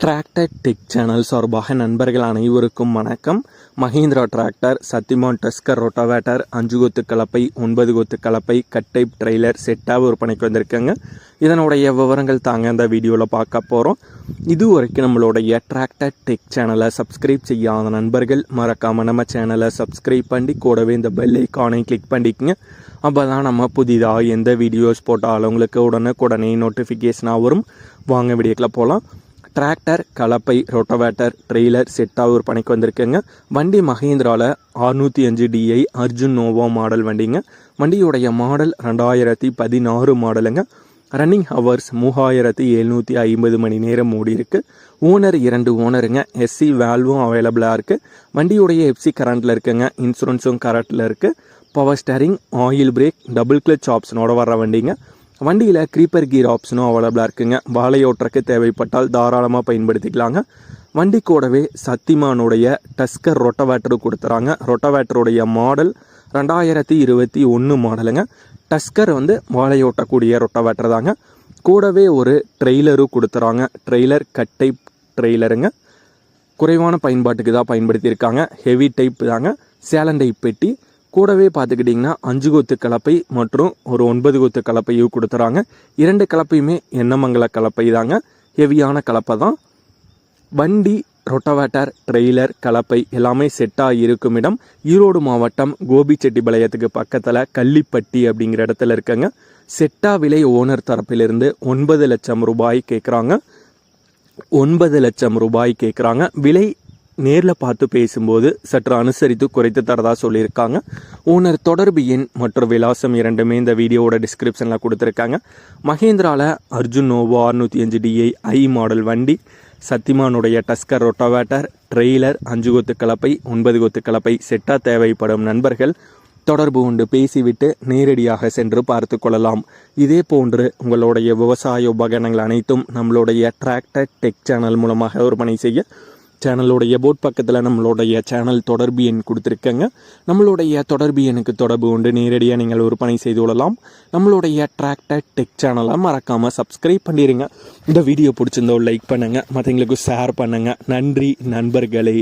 Tractor tech channel சார்பாக நண்பர்கள் அனைவருக்கும் வணக்கம். Mahindra tractor, Shaktiman tusker rotavator, 5 கொத்து கலப்பை, 9 கொத்து கலப்பை, கட்டைப் ட்ரெய்லர் செட்டாக விற்பனைக்கு வந்திருக்கேங்க. இதனுடைய விவரங்கள் தாங்க இந்த வீடியோவில் பார்க்க போகிறோம். இது வரைக்கும் நம்மளுடைய டிராக்டர் டெக் சேனலை சப்ஸ்கிரைப் செய்யாத நண்பர்கள் மறக்காமல் நம்ம சேனலை சப்ஸ்கிரைப் பண்ணி கூடவே இந்த பெல் ஐக்கானை கிளிக் பண்ணிக்கங்க. அப்போ தான் நம்ம புதிதாக எந்த வீடியோஸ் போட்டாலும் உங்களுக்கு உடனே நோட்டிஃபிகேஷனாக வரும். வாங்க வீடியோக்குள்ள போகலாம். டிராக்டர், கலப்பை, ரொட்டவேட்டர், ட்ரெய்லர் செட்டாக விற்பனைக்கு வந்திருக்குங்க. வண்டி மஹிந்திராவில் 605 DI அர்ஜுன் நோவா மாடல் வண்டிங்க. வண்டியுடைய மாடல் 2016 மாடலுங்க. ரன்னிங் ஹவர்ஸ் 3750 மணி நேரம் ஓடி இருக்கு. ஓனர் 2 ஓனருங்க. SC வேல்வும் அவைலபிளாக இருக்குது. வண்டியுடைய FC கரண்ட்டில் இருக்குங்க. இன்சூரன்ஸும் கரண்ட்டில் இருக்குது. Power steering, oil brake, double clutch ஆப்ஷனோட வர்ற வண்டிங்க. வண்டியில் க்ரீப்பர் கீர் ஆப்ஷனும் அவைலபிளாக இருக்குங்க. வாழையோட்டருக்கு தேவைப்பட்டால் தாராளமாக பயன்படுத்திக்கலாங்க. வண்டி கூடவே சத்திமானுடைய டஸ்கர் ரொட்டவேட்டரு கொடுத்துறாங்க. ரொட்டவேட்டருடைய மாடல் 2021 மாடலுங்க. டஸ்கர் வாழையோட்டக்கூடிய ரொட்டவேட்டர் தாங்க. கூடவே ஒரு ட்ரெய்லரும் கொடுத்துறாங்க. ட்ரெய்லர் கட்டை ட்ரெய்லருங்க. குறைவான பயன்பாட்டுக்கு தான் பயன்படுத்தியிருக்காங்க. ஹெவி டைப் தாங்க. சேலன் டைப் பெட்டி. கூடவே பார்த்துக்கிட்டிங்கன்னா 5 கொத்து கலப்பை மற்றும் ஒரு 9 கொத்து கலப்பையும் கொடுத்துறாங்க. 2 கலப்பையுமே எண்ணமங்கல கலப்பை தாங்க. ஹெவியான கலப்பை தான். வண்டி, ரொட்டவேட்டர், ட்ரெய்லர், கலப்பை எல்லாமே செட்டாக இருக்கும் இடம் ஈரோடு மாவட்டம் கோபிச்செட்டிபாளையத்துக்கு பக்கத்தில் கள்ளிப்பட்டி அப்படிங்கிற இடத்துல இருக்குங்க. செட்டா விலை ஓனர் தரப்பிலிருந்து 9 லட்சம் ரூபாய் கேட்குறாங்க. 9 லட்சம் ரூபாய் கேட்குறாங்க. விலை நேரில் பார்த்து பேசும்போது சற்று அனுசரித்து குறைத்து தரதா சொல்லியிருக்காங்க. ஓனர் தொடர்பு எண் மற்றும் விலாசம் இரண்டுமே இந்த வீடியோவோட டிஸ்கிரிப்ஷனில் கொடுத்துருக்காங்க. மஹிந்திராவில் அர்ஜுன் நோவா 605 DI ஐ மாடல் வண்டி, சத்திமானுடைய டஸ்கர் ரொட்டவேட்டர், ட்ரெய்லர், 5 கொத்து கலப்பை, 9 கொத்து கலப்பை செட்டாக தேவைப்படும் நண்பர்கள் தொடர்பு கொண்டு பேசிவிட்டு நேரடியாக சென்று பார்த்து கொள்ளலாம். இதே போன்று உங்களுடைய விவசாய உபகரணங்கள் அனைத்தும் நம்மளுடைய டிராக்டர் டெக் சேனல் மூலமாக விற்பனை செய்ய சேனலுடைய போர்ட் பக்கத்தில் நம்மளுடைய சேனல் தொடர்பு எண் கொடுத்துருக்கேங்க. நம்மளுடைய தொடர்பு எண்ணுக்கு தொடர்பு கொண்டு நேரடியாக நீங்கள் விற்பனை செய்து கொள்ளலாம். நம்மளுடைய டிராக்டர் டெக் சேனலை மறக்காமல் சப்ஸ்கிரைப் பண்ணிடுங்க. இந்த வீடியோ பிடிச்சிருந்தோ லைக் பண்ணுங்கள், மற்றவங்களுக்கு ஷேர் பண்ணுங்கள். நன்றி நண்பர்களே.